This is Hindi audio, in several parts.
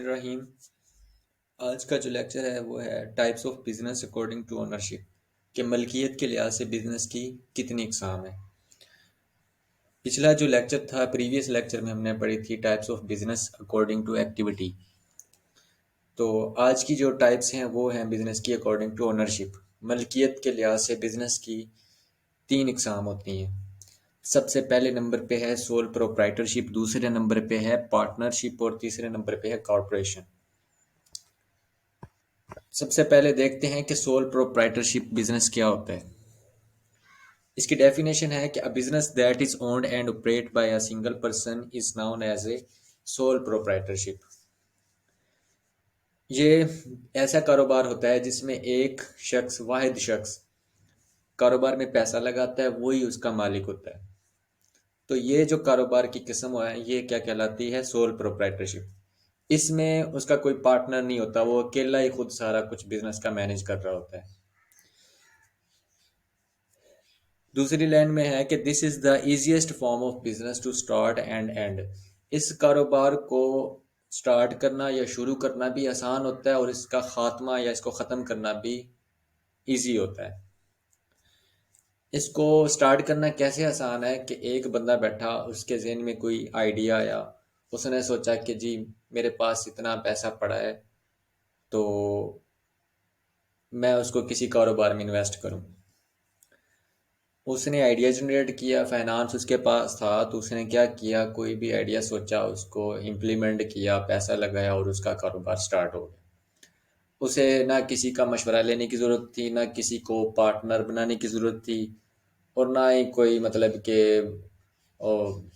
रहीम। आज का जो लेक्चर है वो है types of business according to ownership कि मलकियत के लिहाज से बिजनेस की कितनी इकसाम है। पिछला जो लेक्चर था प्रीवियस लेक्चर में हमने पढ़ी थी types of business according to activity. तो आज की जो टाइप्स हैं वो हैं बिजनेस की अकॉर्डिंग टू ओनरशिप। मलकियत के लिहाज से बिजनेस की तीन इकसाम होती हैं। सबसे पहले नंबर पे है सोल प्रोप्राइटरशिप, दूसरे नंबर पे है पार्टनरशिप और तीसरे नंबर पे है कॉरपोरेशन। सबसे पहले देखते हैं कि सोल प्रोप्राइटरशिप बिजनेस क्या होता है। इसकी डेफिनेशन है कि a business that is owned and operate by a single person is known as a sole proprietorship. ये ऐसा कारोबार होता है जिसमें एक शख्स, वाहिद शख्स कारोबार में पैसा लगाता है, वही उसका मालिक होता है। तो ये जो कारोबार की किस्म है ये क्या कहलाती है? Sole proprietorship. इसमें उसका कोई पार्टनर नहीं होता, वो अकेला ही खुद सारा कुछ बिजनेस का मैनेज कर रहा होता है। दूसरी लाइन में है कि this is the easiest form of business to start and end. इस कारोबार को स्टार्ट करना या शुरू करना भी आसान होता है और इसका खात्मा या इसको ख़त्म करना भी इजी होता है। इसको स्टार्ट करना कैसे आसान है कि एक बंदा बैठा, उसके जहन में कोई आइडिया आया, उसने सोचा कि जी मेरे पास इतना पैसा पड़ा है तो मैं उसको किसी कारोबार में इन्वेस्ट करूं। उसने आइडिया जनरेट किया, फाइनेंस उसके पास था, तो उसने क्या किया, कोई भी आइडिया सोचा, उसको इम्प्लीमेंट किया, पैसा लगाया और उसका कारोबार स्टार्ट हो गया। उसे ना किसी का मशवरा लेने की ज़रूरत थी, ना किसी को पार्टनर बनाने की ज़रूरत थी, और ना ही कोई मतलब कि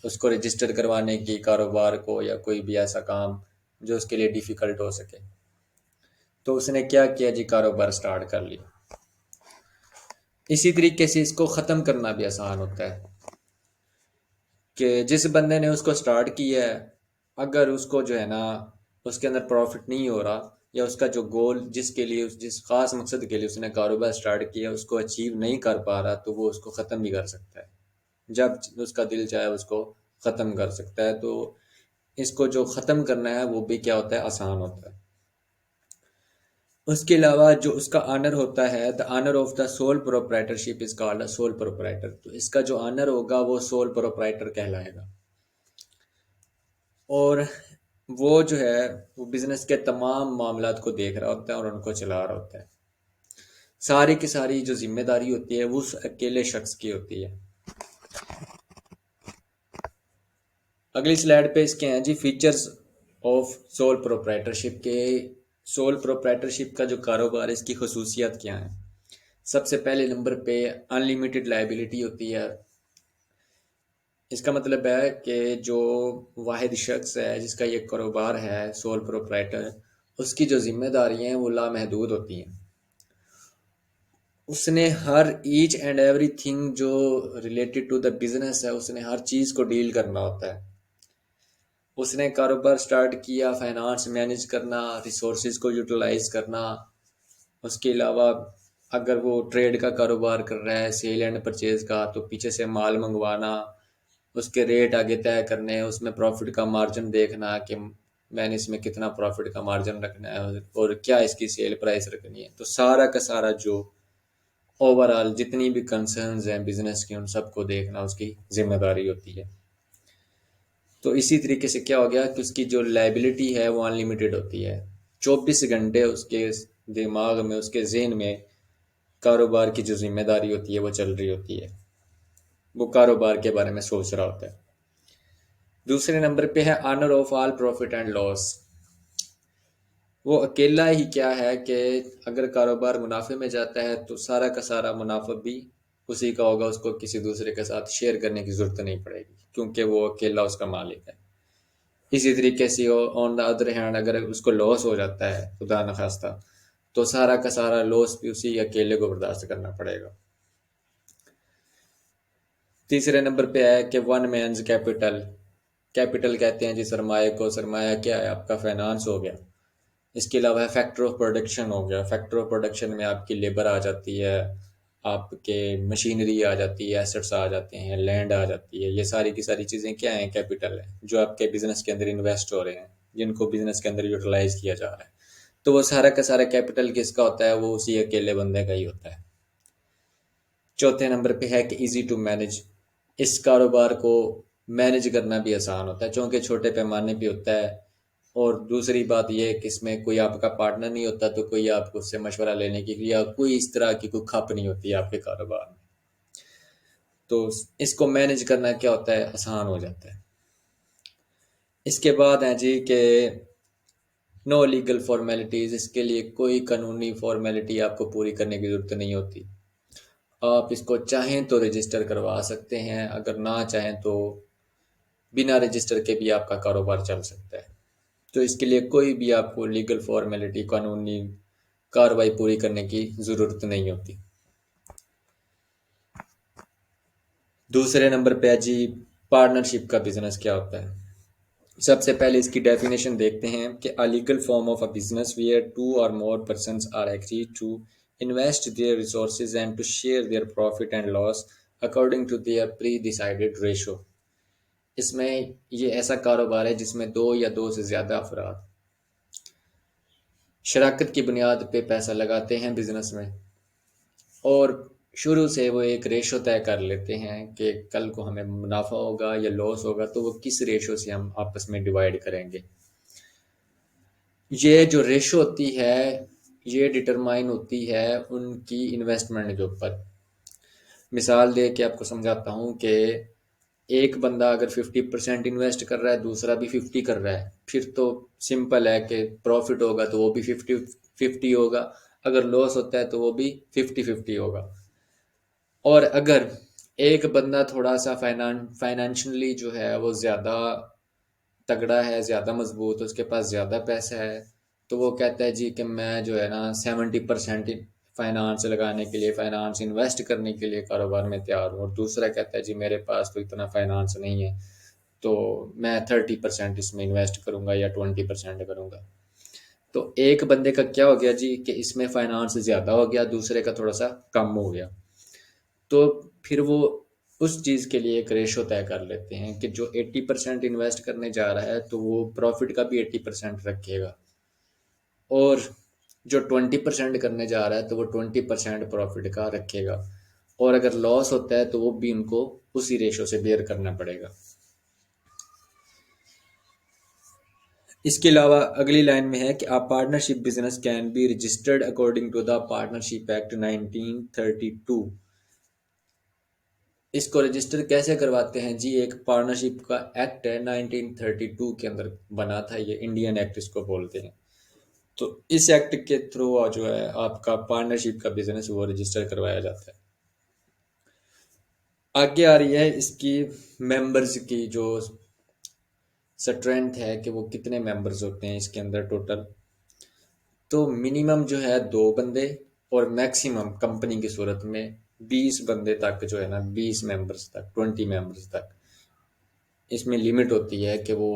उसको रजिस्टर करवाने की कारोबार को, या कोई भी ऐसा काम जो उसके लिए डिफ़िकल्ट हो सके। तो उसने क्या किया जी, कारोबार स्टार्ट कर लिया। इसी तरीके से इसको ख़त्म करना भी आसान होता है कि जिस बंदे ने उसको स्टार्ट किया है, अगर उसको जो है ना उसके अंदर प्रॉफिट नहीं हो रहा, या उसका जो गोल जिसके लिए जिस खास मकसद के लिए उसने कारोबार स्टार्ट किया उसको अचीव नहीं कर पा रहा, तो वो उसको ख़त्म भी कर सकता है। जब उसका दिल चाहे उसको ख़त्म कर सकता है। तो इसको जो ख़त्म करना है वो भी क्या होता है? आसान होता है। उसके अलावा जो उसका ऑनर होता है, the owner of the sole proprietorship is called a sole proprietor. तो इसका जो ऑनर होगा वो सोल प्रोप्राइटर कहलाएगा। और वो जो है वो बिजनेस के तमाम मामलात को देख रहा होता है और उनको चला रहा होता है। सारी की सारी जो जिम्मेदारी होती है वो उस अकेले शख्स की होती है। अगली स्लाइड पे इसके हैं जी फीचर्स ऑफ सोल प्रोप्राइटरशिप के। सोल प्रोप्राइटरशिप का जो कारोबार है इसकी खसूसियात क्या हैं? सबसे पहले नंबर पे अनलिमिटेड लाइबिलिटी होती है। इसका मतलब है कि जो वाहिद शख्स है जिसका ये कारोबार है, सोल प्रोप्राइटर, उसकी जो जिम्मेदारियां हैं वो लामहदूद होती हैं। उसने हर ईच एंड एवरीथिंग जो रिलेटेड टू द बिजनेस है, उसने हर चीज़ को डील करना होता है। उसने कारोबार स्टार्ट किया, फाइनेंस मैनेज करना, रिसोर्सेज को यूटिलाइज करना। उसके अलावा अगर वो ट्रेड का कारोबार कर रहा है, सेल एंड परचेज का, तो पीछे से माल मंगवाना, उसके रेट आगे तय करने, उसमें प्रॉफिट का मार्जिन देखना कि मैंने इसमें कितना प्रॉफिट का मार्जिन रखना है और क्या इसकी सेल प्राइस रखनी है। तो सारा का सारा जो ओवरऑल जितनी भी कंसर्न्स हैं बिजनेस की, उन सबको देखना उसकी जिम्मेदारी होती है। तो इसी तरीके से क्या हो गया कि उसकी जो लाइबिलिटी है वो अनलिमिटेड होती है। 24 घंटे उसके दिमाग में, उसके जहन में कारोबार की जो जिम्मेदारी होती है वो चल रही होती है। वो कारोबार के बारे में सोच रहा होता है। दूसरे नंबर पे है owner of all profit and loss. वो अकेला ही क्या है कि अगर कारोबार मुनाफे में जाता है तो सारा का सारा मुनाफा भी उसी का होगा, उसको किसी दूसरे के साथ शेयर करने की जरूरत नहीं पड़ेगी क्योंकि वो अकेला उसका मालिक है। इसी तरीके से ऑन द अदर हैंड अगर उसको लॉस हो जाता है खुदा न खास्ता, तो सारा का सारा लॉस भी उसी अकेले को बर्दाश्त करना पड़ेगा। तीसरे नंबर पे है कि वन मैन्स कैपिटल। कैपिटल कहते हैं जी सरमाए को। सरमाया क्या है? आपका फाइनेंस हो गया। इसके अलावा है फैक्टर ऑफ प्रोडक्शन हो गया। फैक्टर ऑफ प्रोडक्शन में आपकी लेबर आ जाती है, आपके मशीनरी आ जाती है, एसेट्स आ जाते हैं, लैंड आ जाती है। ये सारी की सारी चीज़ें क्या हैं? कैपिटल है जो आपके बिजनेस के अंदर इन्वेस्ट हो रहे हैं। जिनको बिजनेस के अंदर यूटिलाइज किया जा रहा है, तो वो सारा का सारा कैपिटल किसका होता है? वो उसी अकेले बंदे का ही होता है। चौथे नंबर पे है कि इजी टू मैनेज। इस कारोबार को मैनेज करना भी आसान होता है, चूंकि छोटे पैमाने पे होता है। और दूसरी बात यह है कि इसमें कोई आपका पार्टनर नहीं होता, तो कोई आपको उससे मशवरा लेने की या कोई इस तरह की कोई खप नहीं होती है आपके कारोबार में। तो इसको मैनेज करना क्या होता है? आसान हो जाता है। इसके बाद है जी कि नो लीगल फॉर्मेलिटीज। इसके लिए कोई कानूनी फॉर्मेलिटी आपको पूरी करने की जरूरत नहीं होती। आप इसको चाहें तो रजिस्टर करवा सकते हैं, अगर ना चाहें तो बिना रजिस्टर के भी आपका कारोबार चल सकता है। तो इसके लिए कोई भी आपको लीगल फॉर्मेलिटी, कानूनी कार्रवाई पूरी करने की ज़रूरत नहीं होती। दूसरे नंबर पे है जी पार्टनरशिप का बिजनेस क्या होता है। सबसे पहले इसकी डेफिनेशन देखते हैं कि a legal form of a business where two और more persons are agree to invest their resources and to share their profit and loss according to their pre decided ratio. इसमें ये ऐसा कारोबार है जिसमें दो या दो से ज़्यादा अफराद शराकत की बुनियाद पे पैसा लगाते हैं बिजनेस में, और शुरू से वो एक रेशो तय कर लेते हैं कि कल को हमें मुनाफा होगा या लॉस होगा, तो वो किस रेशो से हम आपस में डिवाइड करेंगे। ये जो रेशो होती है ये डिटरमाइन होती है उनकी इन्वेस्टमेंट के ऊपर। मिसाल दे के आपको समझाता हूँ कि एक बंदा अगर 50% इन्वेस्ट कर रहा है, दूसरा भी 50 कर रहा है, फिर तो सिंपल है कि प्रॉफिट होगा तो वो भी 50-50 होगा, अगर लॉस होता है तो वो भी 50-50 होगा। और अगर एक बंदा थोड़ा सा फाइनेंशियली जो है वो ज़्यादा तगड़ा है, ज़्यादा मजबूत, उसके पास ज़्यादा पैसा है, तो वो कहता है जी कि मैं जो है ना 70% फाइनेंस लगाने के लिए, फाइनेंस इन्वेस्ट करने के लिए कारोबार में तैयार हूँ। और दूसरा कहता है जी मेरे पास तो इतना फाइनेंस नहीं है, तो मैं 30% इसमें इन्वेस्ट करूंगा या 20% करूंगा। तो एक बंदे का क्या हो गया जी कि इसमें फाइनेंस ज़्यादा हो गया, दूसरे का थोड़ा सा कम हो गया। तो फिर वो उस चीज़ के लिए एक रेशो तय कर लेते हैं कि जो 80% इन्वेस्ट करने जा रहा है तो वो प्रॉफिट का भी 80% रखेगा, और जो 20% करने जा रहा है तो वो 20% प्रॉफिट का रखेगा, और अगर लॉस होता है तो वो भी उनको उसी रेशो से बेयर करना पड़ेगा। इसके अलावा अगली लाइन में है कि a partnership business can be registered according to the partnership act 1932। इसको रजिस्टर कैसे करवाते हैं जी? एक पार्टनरशिप का एक्ट है 1932 के अंदर बना था, ये इंडियन एक्ट इसको बोलते हैं। तो इस एक्ट के थ्रू जो है आपका पार्टनरशिप का बिजनेस वो रजिस्टर करवाया जाता है। आगे आ रही है इसकी मेंबर्स की जो स्ट्रेंथ है कि वो कितने मेंबर्स होते हैं इसके अंदर टोटल। तो मिनिमम जो है 2 बंदे, और मैक्सिमम कंपनी की सूरत में 20 बंदे तक जो है ना, 20 मेंबर्स तक, 20 मेंबर्स तक इसमें लिमिट होती है कि वो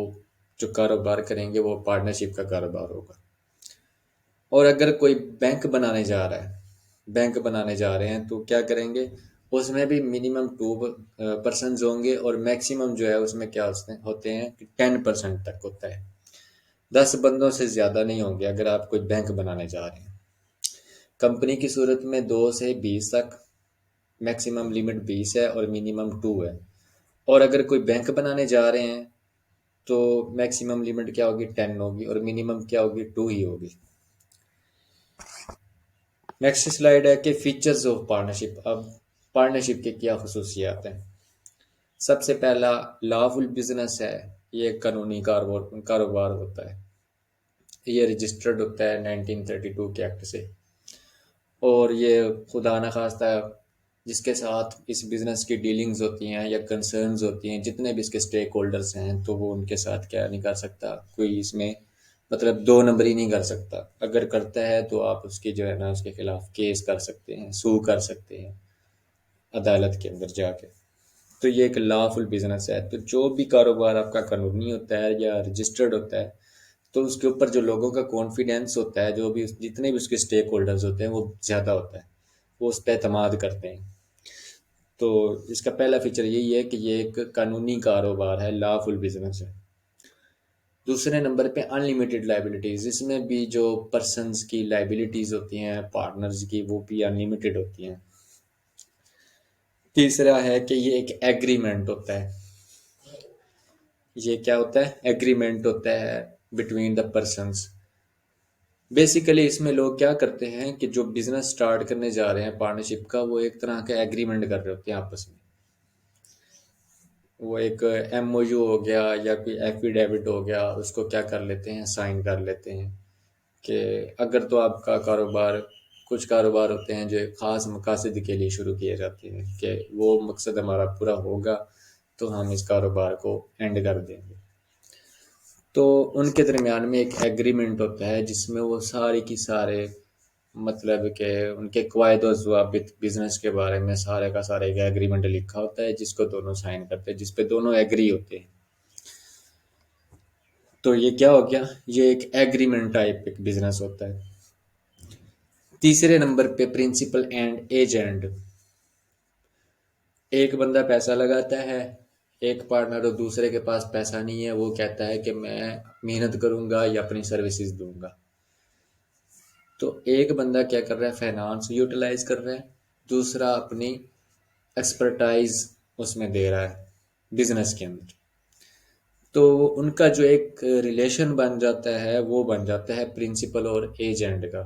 जो कारोबार करेंगे वो पार्टनरशिप का कारोबार होगा। और अगर कोई बैंक बनाने जा रहा है, बैंक बनाने जा रहे हैं तो क्या करेंगे? उसमें भी मिनिमम 2 पर्सन होंगे, और मैक्सिमम जो है उसमें क्या होते हैं कि 10% तक होता है। 10 बंदों से ज़्यादा नहीं होंगे अगर आप कोई बैंक बनाने जा रहे हैं। कंपनी की सूरत में 2 से 20 तक मैक्सिमम लिमिट 20 है और मिनिमम 2 है। और अगर कोई बैंक बनाने जा रहे हैं तो मैक्सिमम लिमिट क्या होगी? 10 होगी, और मिनिमम क्या होगी? 2 ही होगी। नेक्स्ट स्लाइड है कि फीचर्स ऑफ पार्टनरशिप। अब पार्टनरशिप के क्या खसूसियात हैं? सबसे पहला, लॉफुल बिजनेस है। ये कानूनी कारोबार कारोबार होता है, ये रजिस्टर्ड होता है 1932 के एक्ट से। और ये खुदा न खास्ता जिसके साथ इस बिज़नेस की डीलिंग्स होती हैं या कंसर्न्स होती हैं, जितने भी इसके स्टेक होल्डर्स हैं, तो वो उनके साथ क्या नहीं कर सकता, कोई इसमें मतलब दो नंबरी नहीं कर सकता। अगर करता है तो आप उसकी जो है ना उसके खिलाफ केस कर सकते हैं, सू कर सकते हैं अदालत के अंदर जाके। तो ये एक लॉफुल बिजनेस है। तो जो भी कारोबार आपका कानूनी होता है या रजिस्टर्ड होता है, तो उसके ऊपर जो लोगों का कॉन्फिडेंस होता है, जो भी जितने भी उसके स्टेक होल्डर्स होते हैं वो ज़्यादा होता है, वो उस पर एतमाद करते हैं। तो इसका पहला फीचर यही है कि ये एक कानूनी कारोबार है, लॉफुल बिजनेस है। दूसरे नंबर पे अनलिमिटेड लाइबिलिटीज, इसमें भी जो पर्सन्स की लाइबिलिटीज होती हैं पार्टनर्स की वो भी अनलिमिटेड होती हैं। तीसरा है कि ये एक एग्रीमेंट होता है। ये क्या होता है? एग्रीमेंट होता है बिटवीन द पर्सन्स। बेसिकली इसमें लोग क्या करते हैं कि जो बिजनेस स्टार्ट करने जा रहे हैं पार्टनरशिप का, वो एक तरह का एग्रीमेंट कर रहे होते हैं आपस में। वो एक एमओयू हो गया या कोई एफिडेविट हो गया, उसको क्या कर लेते हैं, साइन कर लेते हैं कि अगर तो आपका कारोबार, कुछ कारोबार होते हैं जो ख़ास मकासद के लिए शुरू किए जाते हैं कि वो मकसद हमारा पूरा होगा तो हम इस कारोबार को एंड कर देंगे। तो उनके दरमियान में एक एग्रीमेंट होता है जिसमें वो सारे की सारे मतलब के उनके कवायद और ज़वाबित बिजनेस के बारे में सारे का सारा एक एग्रीमेंट लिखा होता है जिसको दोनों साइन करते हैं, जिसपे दोनों एग्री होते हैं। तो ये क्या हो गया? ये एक एग्रीमेंट टाइप एक बिजनेस होता है। तीसरे नंबर पे प्रिंसिपल एंड एजेंट। एक बंदा पैसा लगाता है, एक पार्टनर और दूसरे के पास पैसा नहीं है, वो कहता है कि मैं मेहनत करूंगा या अपनी सर्विसेज दूंगा। तो एक बंदा क्या कर रहा है? फाइनेंस यूटिलाइज कर रहा है, दूसरा अपनी एक्सपर्टाइज उसमें दे रहा है बिजनेस के अंदर। तो उनका जो एक रिलेशन बन जाता है वो बन जाता है प्रिंसिपल और एजेंट का।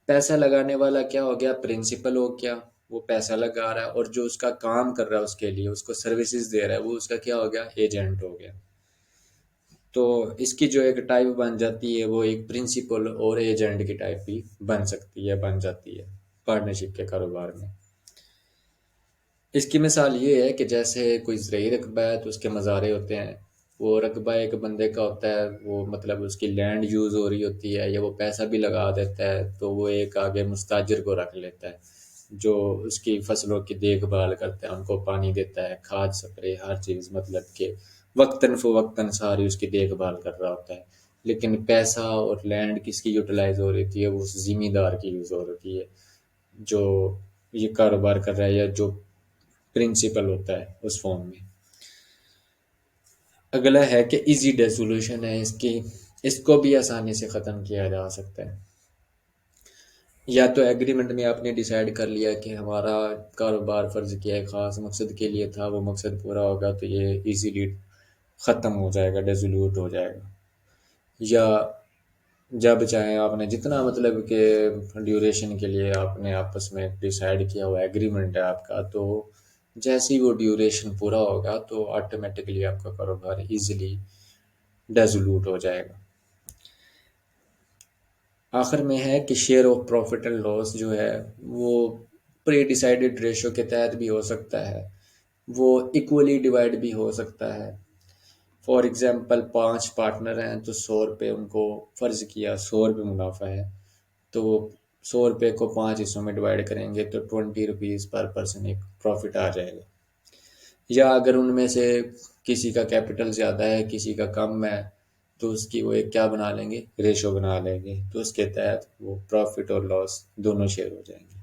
पैसा लगाने वाला क्या हो गया? प्रिंसिपल हो गया, वो पैसा लगा रहा है, और जो उसका काम कर रहा है उसके लिए उसको सर्विसेज दे रहा है वो उसका क्या हो गया? एजेंट हो गया। तो इसकी जो एक टाइप बन जाती है वो एक प्रिंसिपल और एजेंट की टाइप भी बन सकती है, बन जाती है पार्टनरशिप के कारोबार में। इसकी मिसाल ये है कि जैसे कोई ज़रूरी रकबा है तो उसके मज़ारे होते हैं। वो रकबा एक बंदे का होता है, वो मतलब उसकी लैंड यूज़ हो रही होती है या वो पैसा भी लगा देता है, तो वो एक आगे मुस्ताजिर को रख लेता है जो उसकी फसलों की देखभाल करता है, उनको पानी देता है, खाद स्प्रे हर चीज़ मतलब कि वक्तन फ़वक्तन सारी उसकी देखभाल कर रहा होता है। लेकिन पैसा और लैंड किसकी यूटिलाइज हो रही थी है? वो उस ज़िम्मेदार की यूज़ हो रही है जो ये कारोबार कर रहा है या जो प्रिंसिपल होता है उस फॉर्म में। अगला है कि इजी डेसोल्यूशन है इसकी, इसको भी आसानी से ख़त्म किया जा सकता है। या तो एग्रीमेंट में आपने डिसाइड कर लिया कि हमारा कारोबार फ़र्ज़ किया है ख़ास मकसद के लिए था, वो मकसद पूरा होगा तो ये इजीली ख़त्म हो जाएगा, डेसोल्यूट हो जाएगा। या जब चाहे आपने जितना मतलब कि ड्यूरेशन के लिए आपने आपस में डिसाइड किया हुआ एग्रीमेंट है आपका, तो जैसे ही वो ड्यूरेशन पूरा होगा तो ऑटोमेटिकली आपका कारोबार इजीली डेसोल्यूट हो जाएगा। आखिर में है कि share of profit and loss जो है वो प्री डिसाइडेड रेशो के तहत भी हो सकता है, वो इक्वली डिवाइड भी हो सकता है। फॉर एग्जांपल 5 पार्टनर हैं तो 100 रुपये उनको फ़र्ज़ किया, 100 रुपये मुनाफा है, तो 100 रुपये को 5 हिस्सों में डिवाइड करेंगे तो 20 रुपीज़ पर पर्सन एक प्रॉफिट आ जाएगा। या अगर उनमें से किसी का कैपिटल ज़्यादा है किसी का कम है तो उसकी वो एक क्या बना लेंगे? रेशो बना लेंगे, तो उसके तहत वो प्रॉफिट और लॉस दोनों शेयर हो जाएंगे।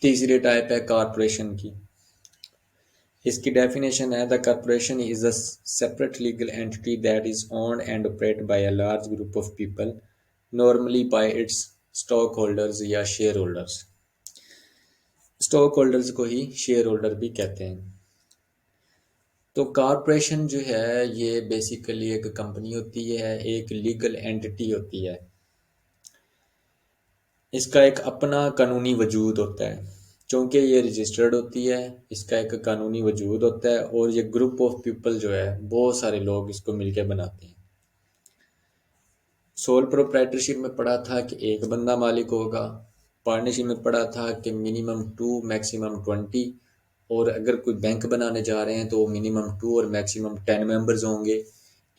तीसरी टाइप है कॉरपोरेशन की। इसकी डेफिनेशन है the corporation is a separate legal entity that is owned and operated by a large group of people, normally bye it's stock holders या शेयर होल्डर्स। स्टॉक होल्डर्स को ही शेयर होल्डर भी कहते हैं। तो कॉरपोरेशन जो है ये बेसिकली एक कंपनी होती है, एक लीगल एंटिटी होती है। इसका एक अपना कानूनी वजूद होता है क्योंकि ये रजिस्टर्ड होती है, इसका एक कानूनी वजूद होता है और ये ग्रुप ऑफ पीपल जो है बहुत सारे लोग इसको मिलके बनाते हैं। सोल प्रोप्राइटरशिप में पढ़ा था कि एक बंदा मालिक होगा, पार्टनरशिप में पढ़ा था कि मिनिमम 2 मैक्सिमम 20, और अगर कोई बैंक बनाने जा रहे हैं तो मिनिमम 2 और मैक्सिमम 10 मेंबर्स होंगे।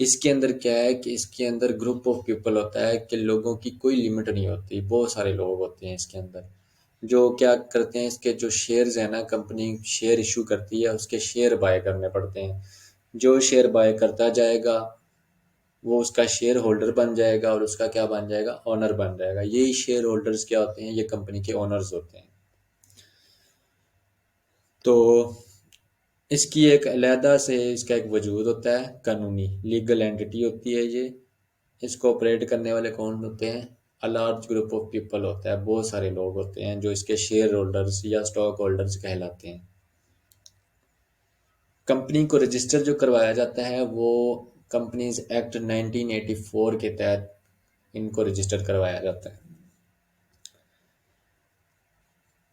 इसके अंदर क्या है कि इसके अंदर ग्रुप ऑफ पीपल होता है कि लोगों की कोई लिमिट नहीं होती, बहुत सारे लोग होते हैं इसके अंदर जो क्या करते हैं, इसके जो शेयर्स हैं ना, कंपनी शेयर इशू करती है उसके शेयर बाय करने पड़ते हैं। जो शेयर बाय करता जाएगा वो उसका शेयर होल्डर बन जाएगा और उसका क्या बन जाएगा? ओनर बन जाएगा। यही शेयर होल्डर्स क्या होते हैं? ये कंपनी के ओनर्स होते हैं। तो इसकी एक अलहदा से इसका एक वजूद होता है, कानूनी लीगल एंटिटी होती है ये। इसको ऑपरेट करने वाले कौन होते हैं? A large group of people होता है, बहुत सारे लोग होते हैं जो इसके शेयर होल्डर्स या स्टॉक होल्डर्स कहलाते हैं। कंपनी को रजिस्टर जो करवाया जाता है वो कंपनीज एक्ट 1984 के तहत इनको रजिस्टर करवाया जाता है।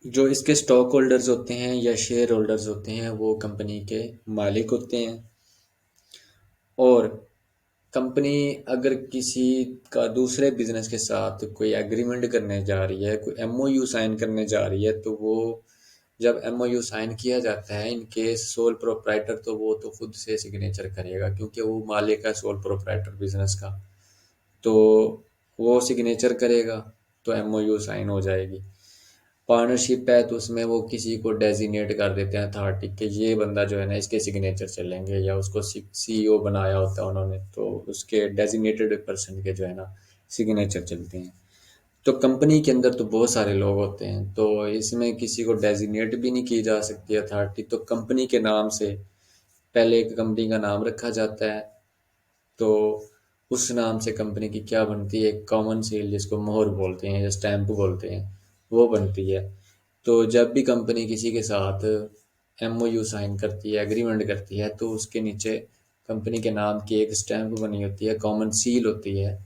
जो इसके स्टॉक होल्डर्स होते हैं या शेयर होल्डर्स होते हैं वो कंपनी के मालिक होते हैं। और कंपनी अगर किसी का दूसरे बिजनेस के साथ कोई एग्रीमेंट करने जा रही है, कोई एमओयू साइन करने जा रही है, तो वो जब एमओयू साइन किया जाता है, इन केस सोल प्रोप्राइटर, तो वो तो खुद से सिग्नेचर करेगा क्योंकि वो मालिक है सोल प्रोप्राइटर बिजनेस का। तो वो सिग्नेचर करेगा तो एमओयू साइन हो जाएगी। पार्टनरशिप है तो उसमें वो किसी को डेजिग्नेट कर देते हैं अथॉरिटी के, ये बंदा जो है ना इसके सिग्नेचर चलेंगे, या उसको सीईओ बनाया होता है उन्होंने तो उसके डेजिग्नेटेड पर्सन के जो है ना सिग्नेचर चलते हैं। तो कंपनी के अंदर तो बहुत सारे लोग होते हैं, तो इसमें किसी को डेजिग्नेट भी नहीं की जा सकती अथॉरिटी, तो कंपनी के नाम से पहले एक कंपनी का नाम रखा जाता है। तो उस नाम से कंपनी की क्या बनती है, एक कॉमन सील जिसको मोहर बोलते हैं या स्टैंप बोलते हैं, वो बनती है। तो जब भी कंपनी किसी के साथ एमओयू साइन करती है, एग्रीमेंट करती है, तो उसके नीचे कंपनी के नाम की एक स्टैंप बनी होती है, कॉमन सील होती है,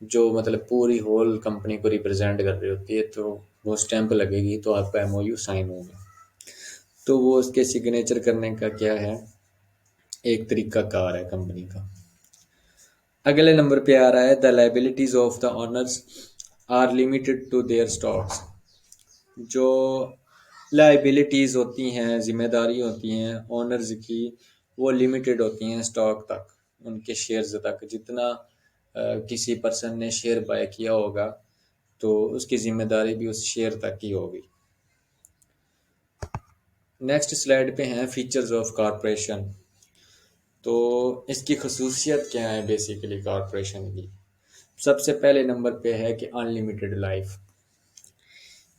जो मतलब पूरी होल कंपनी को रिप्रेजेंट कर रही होती है। तो वो स्टैंप लगेगी तो आपका एमओयू साइन होगा। तो वो उसके सिग्नेचर करने का क्या है, एक तरीका कार है कंपनी का। अगले नंबर पे आ रहा है the liabilities of the owners are limited to their stocks. जो लाइबिलिटीज होती हैं, जिम्मेदारी होती हैं ओनर्स की, वो लिमिटेड होती हैं स्टॉक तक, उनके शेयर्स तक। जितना किसी पर्सन ने शेयर बाय किया होगा तो उसकी जिम्मेदारी भी उस शेयर तक ही होगी। नेक्स्ट स्लाइड पे हैं फीचर्स ऑफ कॉरपोरेशन। तो इसकी खसूसियत क्या है बेसिकली कॉरपोरेशन की? सबसे पहले नंबर पे है कि अनलिमिटेड लाइफ।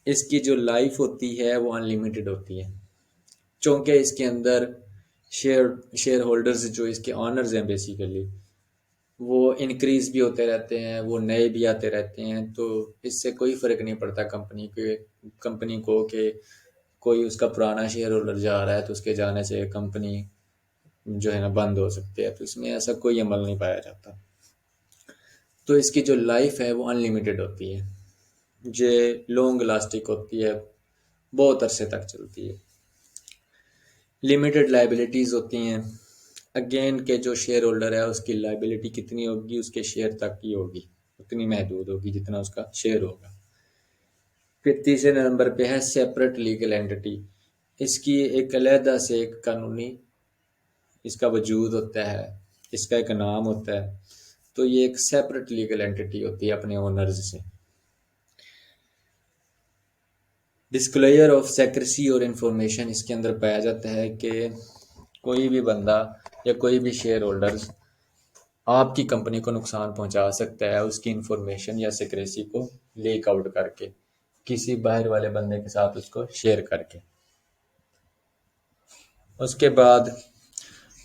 इसकी जो लाइफ होती है वो अनलिमिटेड होती है, चूँकि इसके अंदर शेयर शेयर होल्डर्स जो इसके ऑनर्स हैं बेसिकली, वो इंक्रीज भी होते रहते हैं, वो नए भी आते रहते हैं। तो इससे कोई फ़र्क नहीं पड़ता कंपनी को कि कोई उसका पुराना शेयर होल्डर जा रहा है तो उसके जाने से कंपनी जो है ना बंद हो सकती है, तो इसमें ऐसा कोई अमल नहीं पाया जाता। तो इसकी जो लाइफ है वो अनलिमिटेड होती है, जो लॉन्ग लास्टिक होती है, बहुत अरसे तक चलती है। लिमिटेड लाइबिलिटीज़ होती हैं, अगेन के जो शेयर होल्डर है उसकी लाइबिलिटी कितनी होगी, उसके शेयर तक ही होगी, उतनी महदूद होगी जितना उसका शेयर होगा। फिर तीसरे नंबर पे है सेपरेट लीगल एंटिटी। इसकी एक अलहदा से एक कानूनी इसका वजूद होता है, इसका एक नाम होता है। तो ये एक सेपरेट लीगल एंटिटी होती है अपने ओनर्स से। डिस्क्लोजर ऑफ सेक्रेसी और इंफॉर्मेशन इसके अंदर पाया जाता है कि कोई भी बंदा या कोई भी शेयर होल्डर आपकी कंपनी को नुकसान पहुंचा सकता है उसकी इंफॉर्मेशन या सिक्रेसी को लीक आउट करके, किसी बाहर वाले बंदे के साथ उसको शेयर करके। उसके बाद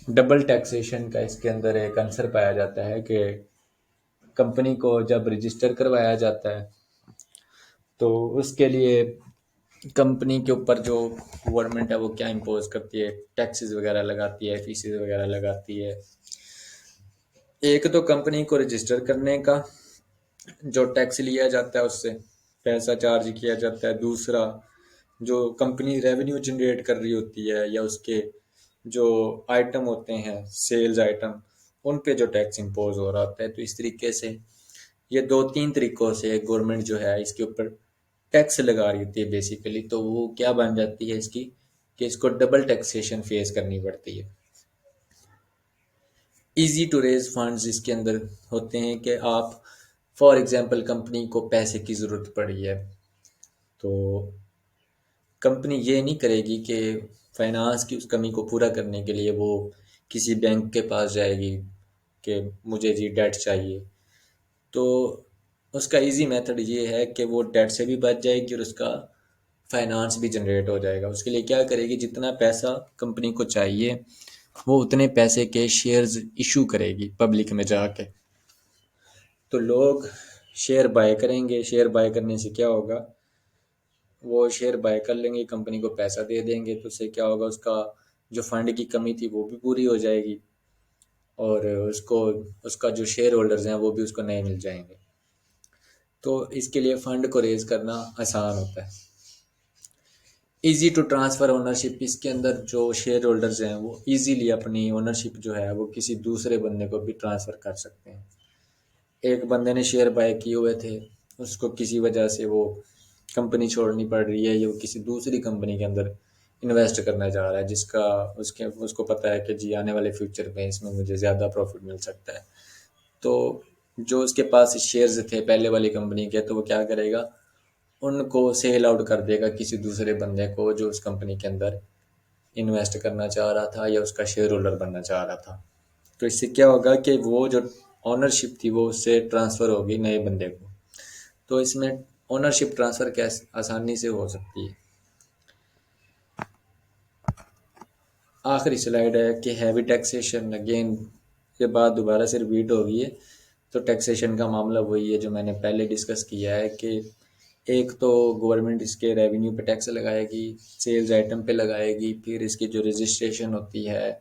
डबल टैक्सेशन का इसके अंदर एक आंसर पाया जाता है कि कंपनी को जब रजिस्टर करवाया जाता है तो उसके लिए कंपनी के ऊपर जो गवर्नमेंट है वो क्या इम्पोज करती है, टैक्सेस वगैरह लगाती है, फीसेस वगैरह लगाती है। एक तो कंपनी को रजिस्टर करने का जो टैक्स लिया जाता है उससे पैसा चार्ज किया जाता है। दूसरा, जो कंपनी रेवेन्यू जनरेट कर रही होती है या उसके जो आइटम होते हैं सेल्स आइटम, उन पे जो टैक्स इम्पोज हो रहा होता है। तो इस तरीके से ये दो तीन तरीकों से गवर्नमेंट जो है इसके ऊपर टैक्स लगा रही होती है बेसिकली। तो वो क्या बन जाती है इसकी, कि इसको डबल टैक्सेशन फेस करनी पड़ती है। इजी टू रेज फंड्स इसके अंदर होते हैं कि आप फॉर एग्जांपल कंपनी को पैसे की ज़रूरत पड़ी है, तो कंपनी ये नहीं करेगी कि फाइनेंस की उस कमी को पूरा करने के लिए वो किसी बैंक के पास जाएगी कि मुझे जी डेट चाहिए। तो उसका इजी मेथड ये है कि वो डेट से भी बच जाएगी और उसका फाइनेंस भी जनरेट हो जाएगा। उसके लिए क्या करेगी, जितना पैसा कंपनी को चाहिए वो उतने पैसे के शेयर्स इशू करेगी पब्लिक में जाके। तो लोग शेयर बाय करेंगे, शेयर बाय करने से क्या होगा, वो शेयर बाय कर लेंगे, कंपनी को पैसा दे देंगे, तो उससे क्या होगा, उसका जो फंड की कमी थी वो भी पूरी हो जाएगी, और उसको उसका जो शेयर होल्डर्स हैं वो भी उसको नए मिल जाएंगे। तो इसके लिए फंड को रेज करना आसान होता है। इजी टू ट्रांसफ़र ओनरशिप, इसके अंदर जो शेयर होल्डर्स हैं वो इजीली अपनी ओनरशिप जो है वो किसी दूसरे बंदे को भी ट्रांसफ़र कर सकते हैं। एक बंदे ने शेयर बाय किए हुए थे, उसको किसी वजह से वो कंपनी छोड़नी पड़ रही है, या वो किसी दूसरी कंपनी के अंदर इन्वेस्ट करना चाह रहा है, जिसका उसके उसको पता है कि जी आने वाले फ्यूचर में इसमें मुझे ज़्यादा प्रॉफिट मिल सकता है। तो जो उसके पास शेयर्स थे पहले वाली कंपनी के, तो वो क्या करेगा, उनको सेल आउट कर देगा किसी दूसरे बंदे को जो उस कंपनी के अंदर इन्वेस्ट करना चाह रहा था या उसका शेयर होल्डर बनना चाह रहा था। तो इससे क्या होगा कि वो जो ओनरशिप थी वो उससे ट्रांसफ़र होगी नए बंदे को। तो इसमें ओनरशिप ट्रांसफ़र कैसे आसानी से हो सकती है। आखिरी स्लाइड है कि हैवी टैक्सेशन, अगेन ये बात दोबारा से रिपीट हो गई है। तो टैक्सेशन का मामला वही है जो मैंने पहले डिस्कस किया है कि एक तो गवर्नमेंट इसके रेवेन्यू पे टैक्स लगाएगी, सेल्स आइटम पे लगाएगी, फिर इसकी जो रजिस्ट्रेशन होती है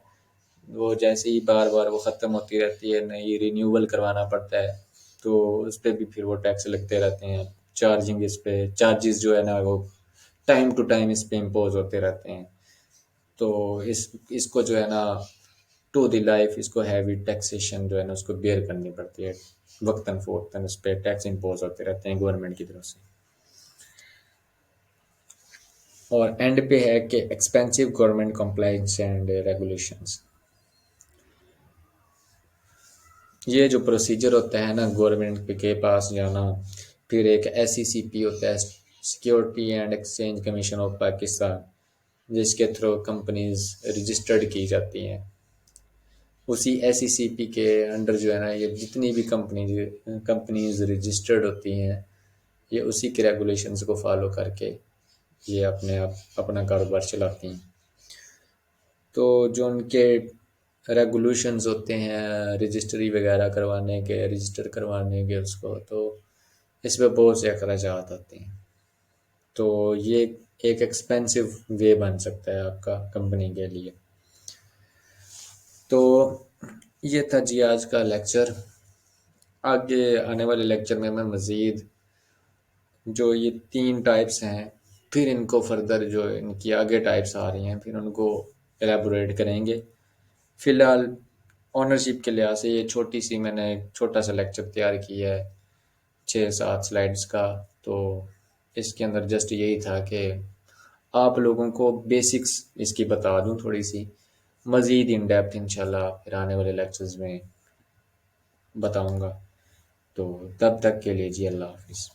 वो जैसे ही बार बार वो ख़त्म होती रहती है, नई रिन्यूअल करवाना पड़ता है, तो उस पर भी फिर वो टैक्स लगते रहते हैं। चार्जिंग इस पे चार्जेस जो है ना वो टाइम टू टाइम इस पे इम्पोज होते रहते हैं। तो इसको जो है ना टू द लाइफ इसको हैवी टैक्सेशन जो है ना उसको बेयर करनी पड़ती है, वक्तन फ़ोक्तन उस पर टैक्स इम्पोज होते रहते हैं गवर्नमेंट की तरफ से। और एंड पे है कि expensive government compliance and regulations. ये जो प्रोसीजर होता है ना गवर्नमेंट के पास जाना, फिर एक SECP होता है, security and exchange commission of Pakistan, जिसके थ्रू कंपनीज रजिस्टर्ड की जाती हैं। उसी SECP के अंडर जो है ना ये जितनी भी कंपनीज रजिस्टर्ड होती हैं, ये उसी के रेगुलेशंस को फॉलो करके ये अपने आप अपना कारोबार चलाती हैं। तो जो उनके रेगुलेशंस होते हैं रजिस्ट्री वगैरह करवाने के, रजिस्टर करवाने के उसको, तो इसमें बहुत से अखराजात आते हैं। तो ये एक एक्सपेंसिव वे बन सकता है आपका कंपनी के लिए। तो ये था जी आज का लेक्चर। आगे आने वाले लेक्चर में मैं मज़ीद जो ये 3 टाइप्स हैं, फिर इनको फर्दर जो इनकी आगे टाइप्स आ रही हैं फिर उनको एलेबोरेट करेंगे। फ़िलहाल ओनरशिप के लिहाज से ये छोटी सी मैंने एक छोटा सा लेक्चर तैयार किया है 6-7 स्लाइड्स का। तो इसके अंदर जस्ट यही था कि आप लोगों को बेसिक्स इसकी बता दूं थोड़ी सी, मज़ीद इन डेप्थ इंशाल्लाह फिर आने वाले लेक्चर्स में बताऊंगा। तो तब तक के लिए जी अल्लाह हाफिज़।